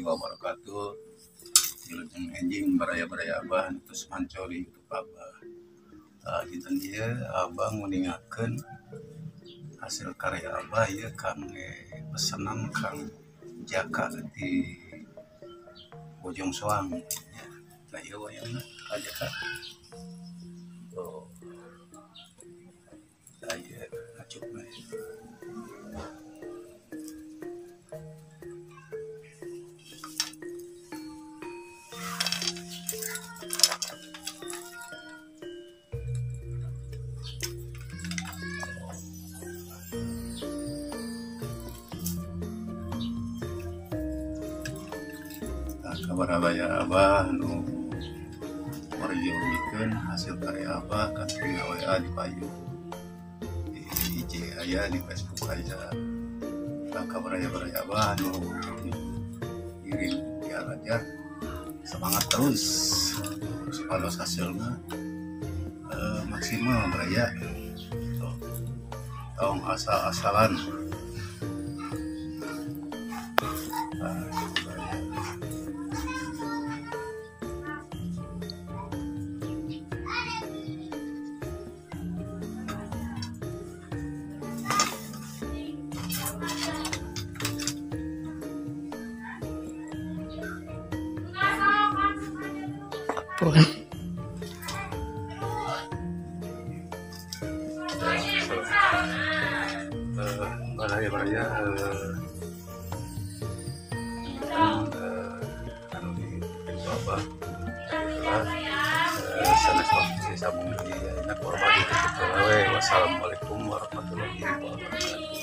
Wabarakatuh. Dilujeng enjing baraya-baraya abah terus mancoli YouTube abah. Dinten ieu abang meningakeun hasil karya abah ieu kangge pesanan Kang Jaka di Bojong Soang. Nah ieu wayangna Kang Jaka. Oh. Saya ngacuk mah. Kabar abaya abah nu merjeuikeun hasil karya abah kan tina WA di payu di IG aya di Facebook aya. Kabar abaya abah nu kirim ya aja semangat terus supaya hasilnya maksimal beraya tong asal-asalan. Baraya anu di Abah sanes waktu sambung di korban di Wassalamualaikum warahmatullahi wabarakatuh.